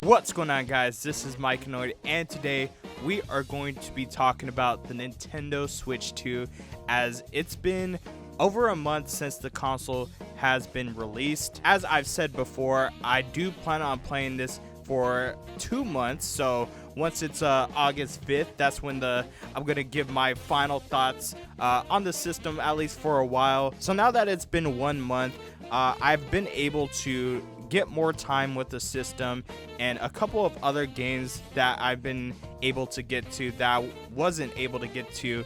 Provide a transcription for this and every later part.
What's going on, guys? This is Mikeinoid, and today we are going to be talking about the Nintendo Switch 2, as it's been over a month since the console has been released. As I've said before, I do plan on playing this for 2 months, so once it's August 5th, that's when I'm gonna give my final thoughts on the system, at least for a while. So now that it's been 1 month, I've been able to get more time with the system and a couple of other games that I've been able to get to that I wasn't able to get to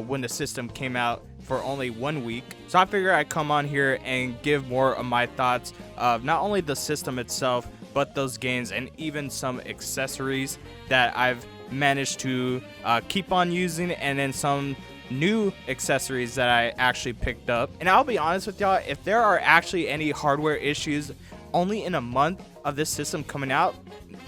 when the system came out for only 1 week. So I figured I'd come on here and give more of my thoughts of not only the system itself, but those games and even some accessories that I've managed to keep on using, and then some new accessories that I actually picked up. And I'll be honest with y'all, if there are actually any hardware issues only in a month of this system coming out,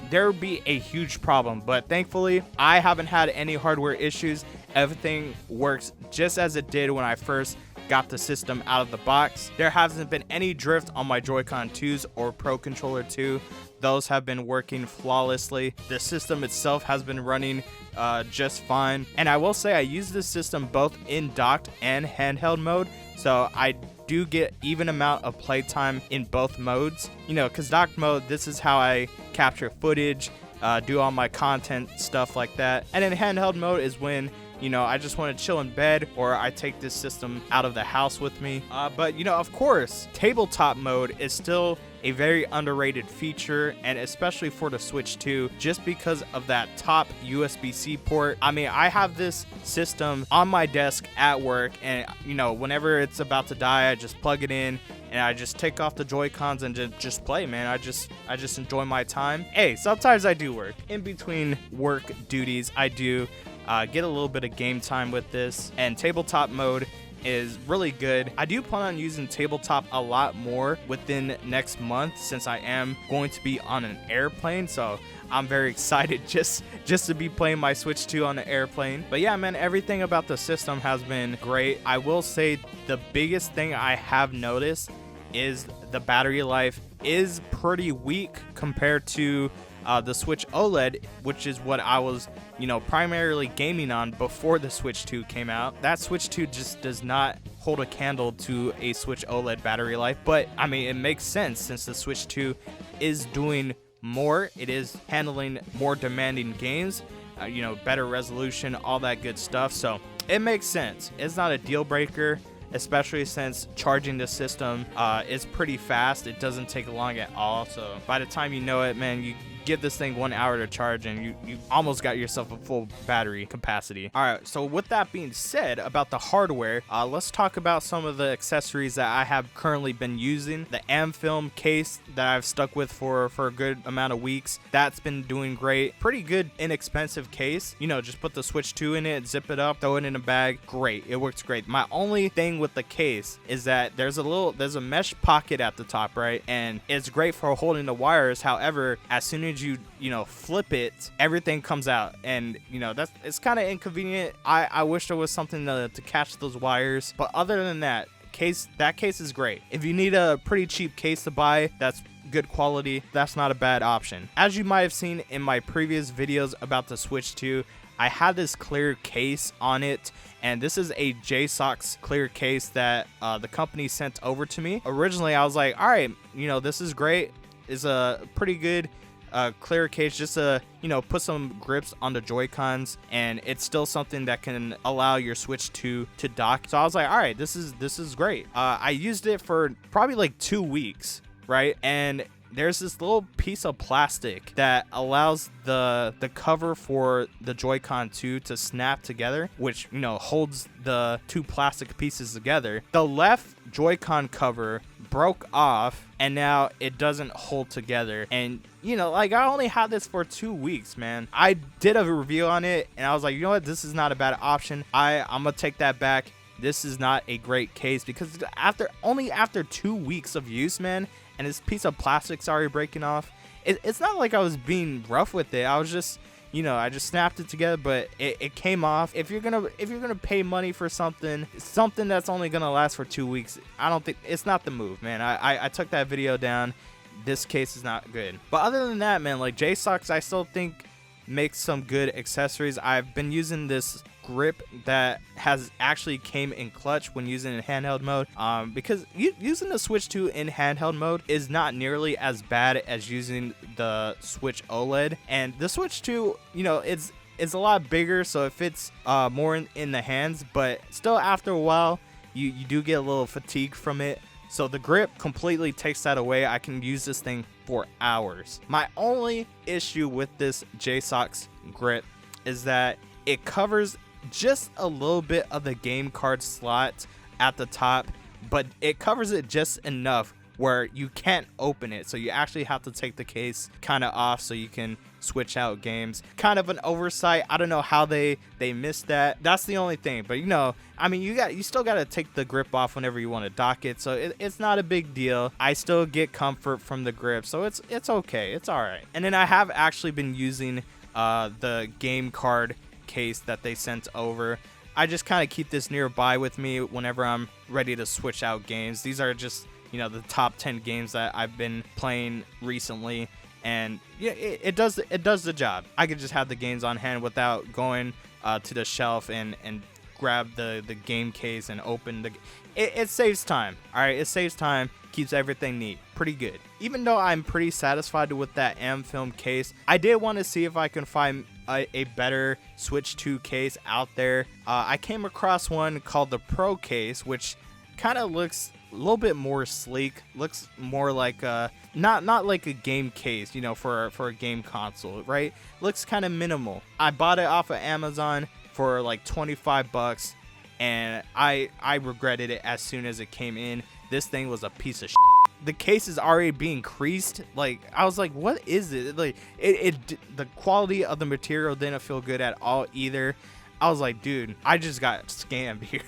there would be a huge problem. But thankfully, I haven't had any hardware issues. Everything works just as it did when I first got the system out of the box. There hasn't been any drift on my Joy-Con 2s or Pro Controller 2. Those have been working flawlessly. The system itself has been running just fine. And I will say I use this system both in docked and handheld mode, so I do get even amount of playtime in both modes. You know, because docked mode, this is how I capture footage, do all my content, stuff like that. And in handheld mode is when, you know, I just want to chill in bed, or I take this system out of the house with me. But, you know, of course, tabletop mode is still a very underrated feature, and especially for the Switch 2, just because of that top USB-C port. I mean, I have this system on my desk at work, and, you know, whenever it's about to die, I just plug it in, and I just take off the Joy-Cons and just play, man. I just enjoy my time. Hey, sometimes I do work. In between work duties, I do get a little bit of game time with this, and tabletop mode is really good. I do plan on using tabletop a lot more within next month, since I am going to be on an airplane, so I'm very excited just to be playing my Switch 2 on an airplane. But yeah, man, everything about the system has been great. I will say the biggest thing I have noticed is the battery life is pretty weak compared to the Switch OLED, which is what I was, you know, primarily gaming on before the Switch 2 came out. That Switch 2 just does not hold a candle to a Switch OLED battery life, but I mean, it makes sense since the Switch 2 is doing more. It is handling more demanding games, you know, better resolution, all that good stuff. So it makes sense. It's not a deal breaker, especially since charging the system is pretty fast. It doesn't take long at all. So by the time you know it, man, you give this thing 1 hour to charge and you almost got yourself a full battery capacity. All right, so with that being said about the hardware, let's talk about some of the accessories that I have currently been using. The Film case that I've stuck with for a good amount of weeks, that's been doing great. Pretty good, inexpensive case. You know, just put the Switch 2 in it, zip it up, throw it in a bag. Great, it works great. My only thing with the case is that there's a mesh pocket at the top, right? And it's great for holding the wires. However, as soon as you know, flip it, everything comes out, and you know, it's kind of inconvenient. I wish there was something to catch those wires, but other than that case is great. If you need a pretty cheap case to buy that's good quality, that's not a bad option. As you might have seen in my previous videos about the Switch 2, I had this clear case on it, and this is a JSOX clear case that the company sent over to me. Originally I was like, all right, you know, this is great. It's a pretty good clear case, just to, you know, put some grips on the Joy-Cons, and it's still something that can allow your Switch 2 to dock. So I was like, all right, this is great. I used it for probably like 2 weeks, right? And there's this little piece of plastic that allows the cover for the Joy-Con 2 to snap together, which, you know, holds the two plastic pieces together. The left Joy-Con cover broke off, and now it doesn't hold together. And, you know, like, I only had this for 2 weeks, man. I did a review on it, and I was like, you know what, this is not a bad option. I'm gonna take that back. This is not a great case, because after 2 weeks of use, man, and this piece of plastic's already breaking off, it's not like I was being rough with it. I was just, you know, I just snapped it together, but it came off. If you're gonna pay money for something that's only gonna last for 2 weeks, I don't think it's not the move, man. I took that video down. this case is not good. But other than that, man, like JSOX, I still think makes some good accessories. I've been using this grip that has actually came in clutch when using in handheld mode, because using the Switch 2 in handheld mode is not nearly as bad as using the Switch OLED. And the Switch 2, you know, it's a lot bigger, so it fits more in the hands, but still after a while you do get a little fatigue from it. So the grip completely takes that away. I can use this thing for hours. My only issue with this JSOX grip is that it covers just a little bit of the game card slot at the top, but it covers it just enough where you can't open it. So you actually have to take the case kind of off so you can switch out games. Kind of an oversight. I don't know how they missed that. That's the only thing. But you know, I mean, you still got to take the grip off whenever you want to dock it. So it's not a big deal. I still get comfort from the grip, so it's okay. It's all right. And then I have actually been using the game card case that they sent over. I just kind of keep this nearby with me whenever I'm ready to switch out games. These are just, you know, the top 10 games that I've been playing recently, and yeah, it does the job. I could just have the games on hand without going to the shelf and grab the game case and open the. It saves time. All right, it saves time, keeps everything neat, pretty good. Even though I'm pretty satisfied with that Film case, I did want to see if I can find a better Switch 2 case out there. I came across one called the Pro case, which kind of looks a little bit more sleek, looks more like not like a game case, you know, for a game console, right? Looks kind of minimal. I bought it off of Amazon for like 25 bucks, and I regretted it as soon as it came in. This thing was a piece of shit. The case is already being creased. Like, I was like, what is it? Like, the quality of the material didn't feel good at all either. I was like, dude, I just got scammed here.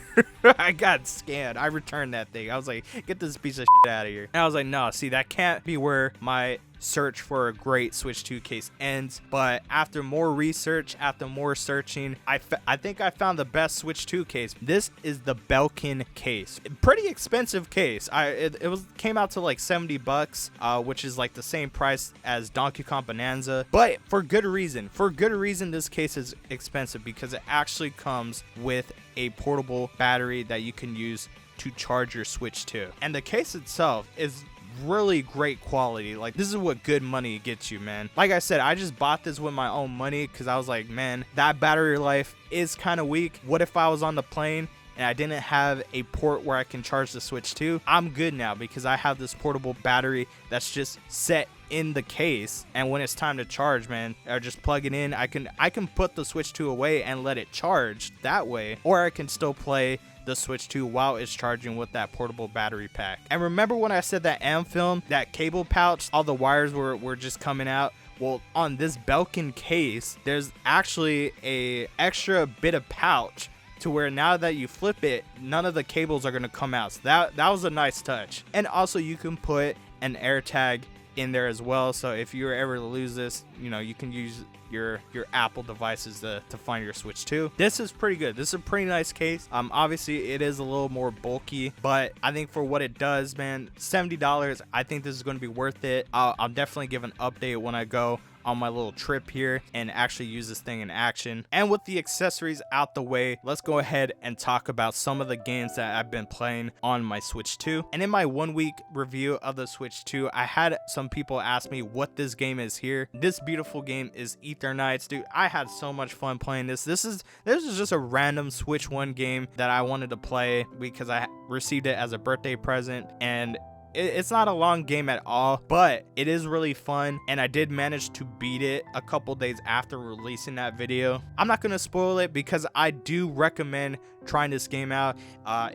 I got scammed. I returned that thing. I was like, get this piece of shit out of here. And I was like, no, see, that can't be where my search for a great Switch 2 case ends. But after more research, after more searching, I think I found the best Switch 2 case. This is the Belkin case. Pretty expensive case. It came out to like 70 bucks, which is like the same price as Donkey Kong Bonanza, but for good reason. For good reason, this case is expensive because it actually comes with a portable battery that you can use to charge your Switch 2. And the case itself is really great quality. Like, this is what good money gets you, man. Like I said, I just bought this with my own money because I was like, man, that battery life is kind of weak. What if I was on the plane and I didn't have a port where I can charge the Switch 2? I'm good now because I have this portable battery that's just set in the case, and when it's time to charge, man, I just plug it in. I can put the Switch 2 away and let it charge that way, or I can still play the Switch 2 while it's charging with that portable battery pack. And remember when I said that Film, that cable pouch, all the wires were just coming out? Well, on this Belkin case, there's actually a extra bit of pouch to where now that you flip it, none of the cables are going to come out. So that was a nice touch. And also you can put an AirTag in there as well, so if you were ever to lose this, you know, you can use your Apple devices to find your Switch 2. This is pretty good. This is a pretty nice case. Obviously it is a little more bulky, but I think for what it does, man, $70, I think this is going to be worth it. I'll definitely give an update when I go on my little trip here and actually use this thing in action. And with the accessories out the way, let's go ahead and talk about some of the games that I've been playing on my Switch 2. And in my 1 week review of the Switch 2, I had some people ask me what this game is here. This beautiful game is Eternights. Dude, I had so much fun playing this. This is just a random Switch 1 game that I wanted to play because I received it as a birthday present, and it's not a long game at all, but it is really fun, and I did manage to beat it a couple days after releasing that video. I'm not going to spoil it because I do recommend trying this game out.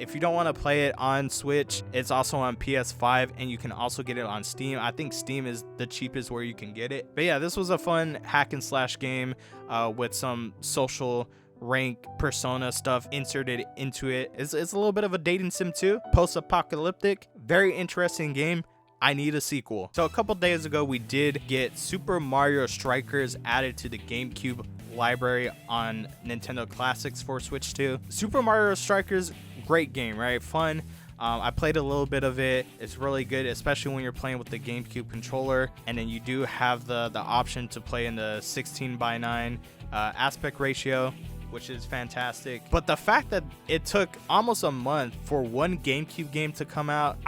If you don't want to play it on Switch, it's also on PS5, and you can also get it on Steam. I think Steam is the cheapest where you can get it. But yeah, this was a fun hack and slash game with some social rank persona stuff inserted into it. It's a little bit of a dating sim too, post-apocalyptic. Very interesting game. I need a sequel. So a couple days ago, we did get Super Mario Strikers added to the GameCube library on Nintendo Classics for Switch 2. Super Mario Strikers, great game, right? Fun. I played a little bit of it. It's really good, especially when you're playing with the GameCube controller, and then you do have the option to play in the 16:9 aspect ratio, which is fantastic. But the fact that it took almost a month for one GameCube game to come out,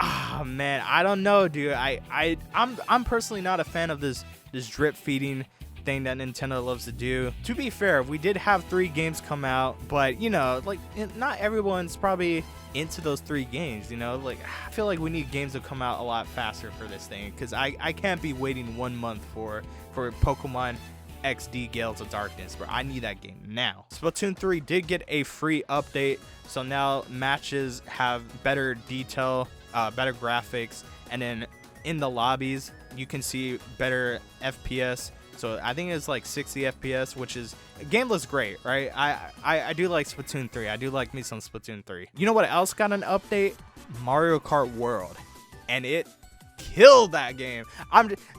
man, I don't know, dude. I'm personally not a fan of this drip feeding thing that Nintendo loves to do. To be fair, we did have 3 games come out, but you know, like, not everyone's probably into those 3 games, you know. Like, I feel like we need games to come out a lot faster for this thing, because I can't be waiting 1 month for Pokemon XD Gales of Darkness, bro. I need that game now. Splatoon 3 did get a free update, so now matches have better detail, better graphics, and then in the lobbies you can see better FPS. So I think it's like 60 FPS, which is, game looks great, right? I do like Splatoon 3. I do like me some Splatoon 3. You know what else got an update? Mario Kart World, and it killed that game.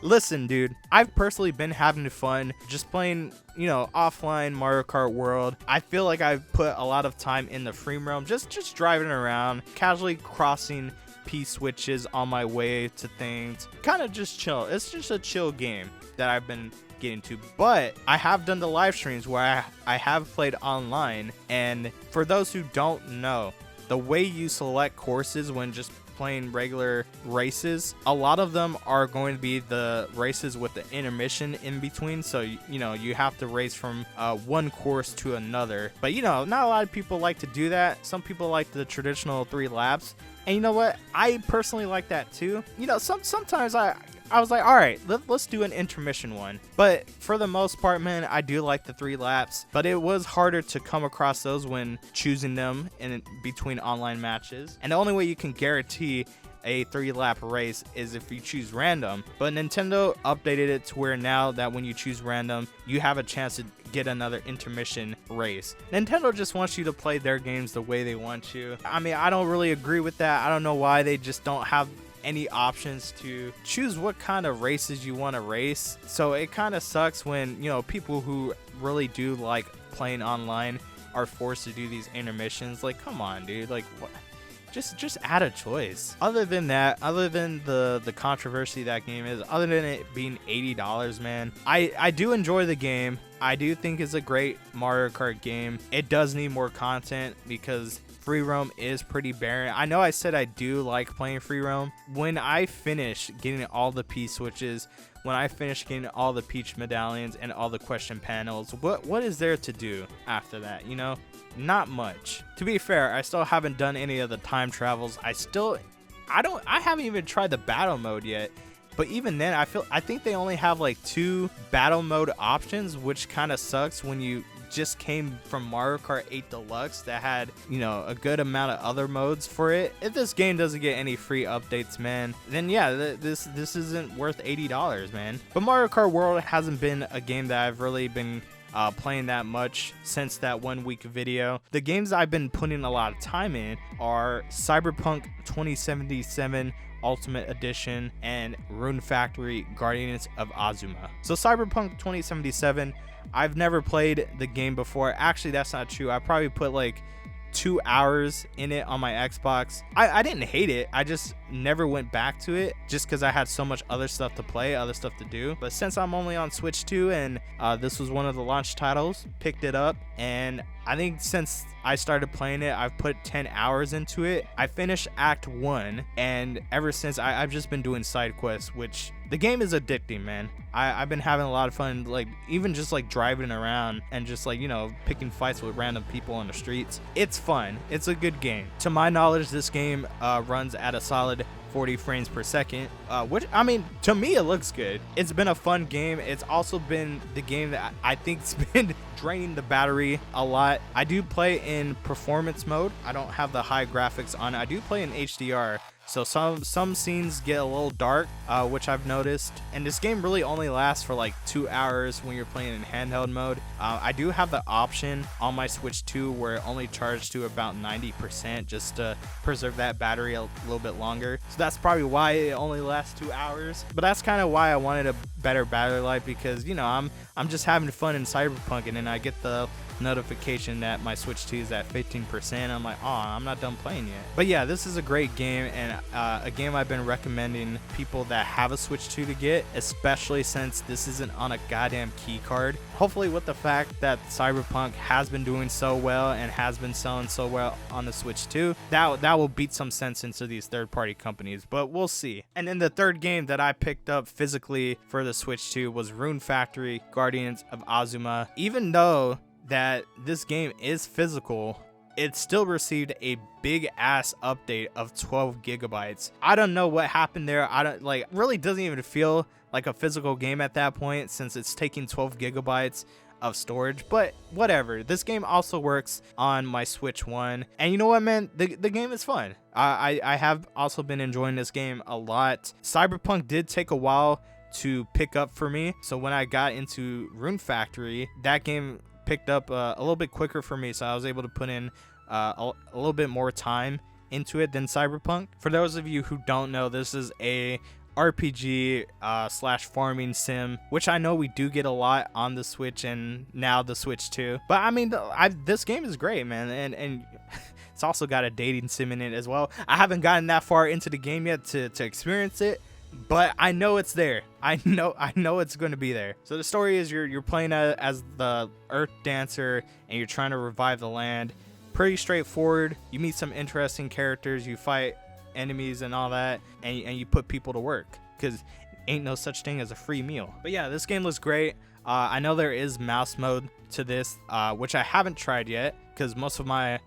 Listen, dude, I've personally been having fun just playing, you know, offline Mario Kart World. I feel like I've put a lot of time in the free realm, just driving around, casually crossing P-switches on my way to things, kind of just chill. It's just a chill game that I've been getting to. But I have done the live streams where I have played online, and for those who don't know, the way you select courses when just playing regular races, a lot of them are going to be the races with the intermission in between. So you know, you have to race from one course to another. But you know, not a lot of people like to do that. Some people like the traditional 3 laps, and you know what, I personally like that too. You know, sometimes I was like, all right, let's do an intermission one. But for the most part, man, I do like the 3 laps. But it was harder to come across those when choosing them in between online matches. And the only way you can guarantee a 3-lap race is if you choose random. But Nintendo updated it to where now that when you choose random, you have a chance to get another intermission race. Nintendo just wants you to play their games the way they want you. I mean, I don't really agree with that. I don't know why they just don't have any options to choose what kind of races you want to race. So it kind of sucks when, you know, people who really do like playing online are forced to do these intermissions. Like, come on, dude. Like, what? Just add a choice. Other than that, other than the controversy that game is, other than it being $80, man, I do enjoy the game. I do think it's a great Mario Kart game. It does need more content because free roam is pretty barren. I know I said I do like playing free roam. When I finish getting all the P-switches, when I finish getting all the Peach medallions and all the question panels, what is there to do after that, you know? Not much. To be fair, I still haven't done any of the time travels. I haven't even tried the battle mode yet. But even then, I think they only have like 2 battle mode options, which kind of sucks when you just came from Mario Kart 8 Deluxe that had, you know, a good amount of other modes for it. If this game doesn't get any free updates, man, then yeah, this isn't worth $80, man. But Mario Kart World hasn't been a game that I've really been playing that much since that 1 week video. The games I've been putting a lot of time in are Cyberpunk 2077 Ultimate Edition and Rune Factory Guardians of Azuma. So Cyberpunk 2077, I've never played the game before. Actually, that's not true. I probably put like 2 hours in it on my Xbox. I didn't hate it. I just never went back to it just because I had so much other stuff to play, other stuff to do. But since I'm only on Switch 2 and this was one of the launch titles, picked it up, and I think since I started playing it, I've put 10 hours into it. I finished Act 1, and ever since I've just been doing side quests, which the game is addicting, man. I've been having a lot of fun, like even just like driving around and just like, you know, picking fights with random people on the streets. It's fun. It's a good game. To my knowledge, this game runs at a solid 40 frames per second, which, I mean, to me it looks good. It's been a fun game. It's also been the game that I think's been draining the battery a lot. I do play in performance mode. I don't have the high graphics on. I do play in HDR, so some scenes get a little dark, which I've noticed. And this game really only lasts for like 2 hours when you're playing in handheld mode. I do have the option on my Switch 2 where it only charged to about 90% just to preserve that battery a little bit longer. So that's probably why it only lasts 2 hours. But that's kind of why I wanted a better battery life, because, you know, I'm just having fun in Cyberpunk, and then I get the notification that my Switch 2 is at 15%. I'm like, oh, I'm not done playing yet. But yeah, this is a great game, and a game I've been recommending people that have a Switch 2 to get, especially since this isn't on a goddamn key card. Hopefully with the fact that Cyberpunk has been doing so well and has been selling so well on the Switch 2, that will beat some sense into these third-party companies, but we'll see. And then the third game that I picked up physically for the Switch 2 was Rune Factory Guardians of Azuma. Even though that this game is physical, it still received a big ass update of 12 gigabytes. I don't know what happened there. I don't like, really doesn't even feel like a physical game at that point since it's taking 12 gigabytes of storage, but whatever. This game also works on my Switch 1, and you know what, man, the game is fun. I have also been enjoying this game a lot. Cyberpunk did take a while to pick up for me, so when I got into Rune Factory, that game picked up a little bit quicker for me, so I was able to put in a little bit more time into it than Cyberpunk. For those of you who don't know, this is a RPG slash farming sim, which I know we do get a lot on the Switch and now the Switch 2. But I mean, this game is great, man, and it's also got a dating sim in it as well. I haven't gotten that far into the game yet to experience it, but I know it's there. I know it's going to be there. So the story is you're playing as the Earth Dancer, and you're trying to revive the land. Pretty straightforward. You meet some interesting characters. You fight enemies and all that, and you put people to work, because ain't no such thing as a free meal. But yeah, this game looks great. I know there is mouse mode to this, which I haven't tried yet, because most of my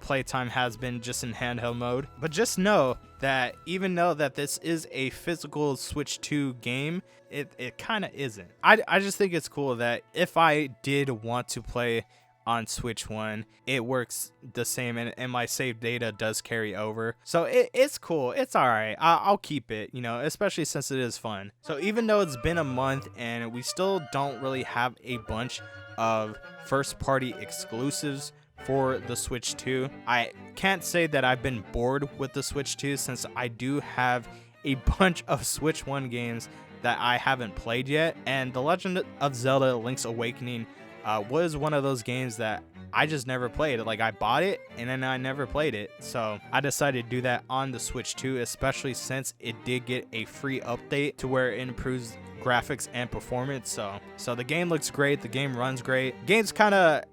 playtime has been just in handheld mode. But just know that even though that this is a physical Switch 2 game, it kind of isn't. I just think it's cool that if I did want to play on Switch 1, it works the same, and my save data does carry over, so it's cool. It's all right. I'll keep it, you know, especially since it is fun. So even though it's been a month and we still don't really have a bunch of first party exclusives for the Switch 2, I can't say that I've been bored with the Switch 2, since I do have a bunch of Switch 1 games that I haven't played yet, and The Legend of Zelda Link's Awakening was one of those games that I just never played. Like, I bought it and then I never played it, so I decided to do that on the Switch 2, especially since it did get a free update to where it improves graphics and performance. So the game looks great, the game runs great. Game's kind of,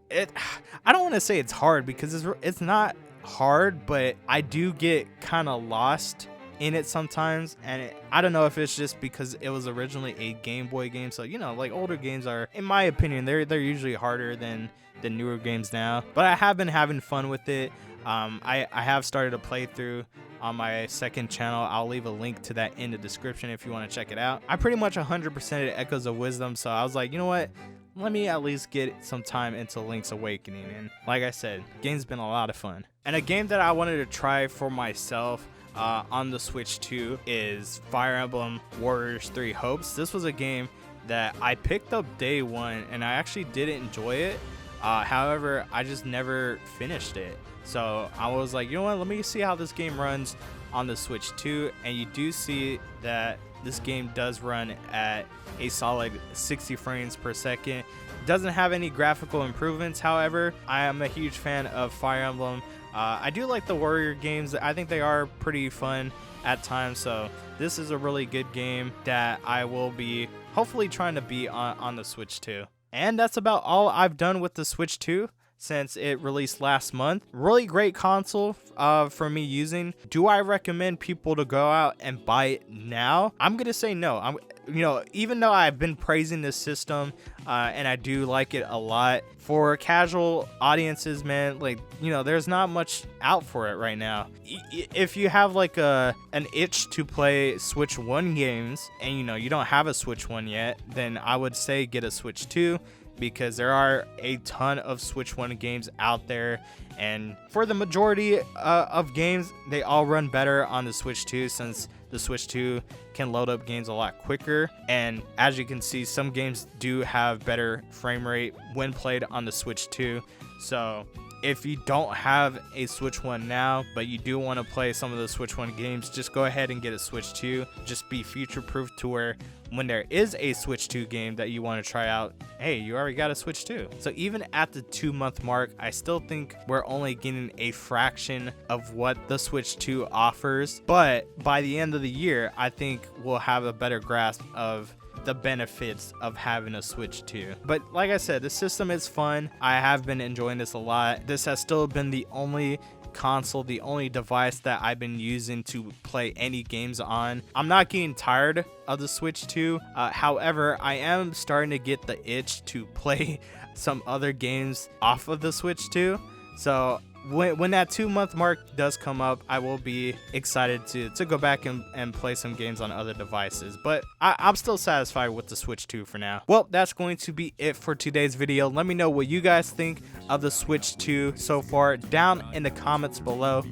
I don't want to say it's hard, because it's not hard, but I do get kind of lost in it sometimes, and I don't know if it's just because it was originally a Game Boy game, so you know, like, older games are, in my opinion, they're usually harder than the newer games now. But I have been having fun with it. I have started a playthrough on my second channel. I'll leave a link to that in the description if you want to check it out. I pretty much 100%ed Echoes of Wisdom, so I was like, you know what, let me at least get some time into Link's Awakening, and like I said, game's been a lot of fun. And a game that I wanted to try for myself on the Switch 2 is Fire Emblem Warriors 3 Hopes. This was a game that I picked up day one, and I actually did enjoy it. However, I just never finished it. So I was like, you know what, let me see how this game runs on the Switch 2. And you do see that this game does run at a solid 60 frames per second. Doesn't have any graphical improvements. However, I am a huge fan of Fire Emblem. I do like the Warrior games. I think they are pretty fun at times, so this is a really good game that I will be hopefully trying to beat on the Switch 2. And that's about all I've done with the Switch 2 since it released last month. Really great console for me using. Do I recommend people to go out and buy it now? I'm gonna say no. You know, even though I've been praising this system and I do like it a lot, for casual audiences, man, like, you know, there's not much out for it right now. If you have like an itch to play Switch 1 games and, you know, you don't have a Switch 1 yet, then I would say get a Switch 2, because there are a ton of Switch 1 games out there, and for the majority of games, they all run better on the Switch 2, since the Switch 2 can load up games a lot quicker. And as you can see, some games do have better frame rate when played on the Switch 2. So if you don't have a Switch 1 now, but you do want to play some of the Switch 1 games, just go ahead and get a Switch 2. Just be future proof to where when there is a Switch 2 game that you want to try out, hey, you already got a Switch 2. So even at the 2-month mark, I still think we're only getting a fraction of what the Switch 2 offers. But by the end of the year, I think we'll have a better grasp of the benefits of having a Switch 2. But like I said, the system is fun. I have been enjoying this a lot. This has still been the only console, the only device that I've been using to play any games on. I'm not getting tired of the Switch 2. However, I am starting to get the itch to play some other games off of the Switch 2. So when that 2-month mark does come up, I will be excited to go back and play some games on other devices. But I'm still satisfied with the Switch 2 for now. Well, that's going to be it for today's video. Let me know what you guys think of the Switch 2 so far down in the comments below.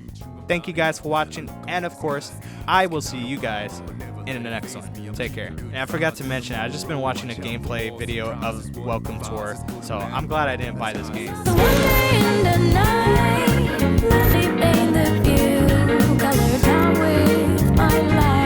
Thank you guys for watching, and of course, I will see you guys in the next one. Take care. And I forgot to mention, I've just been watching a gameplay video of Welcome Tour, so I'm glad I didn't buy this game. Let me paint the view, color down with my light.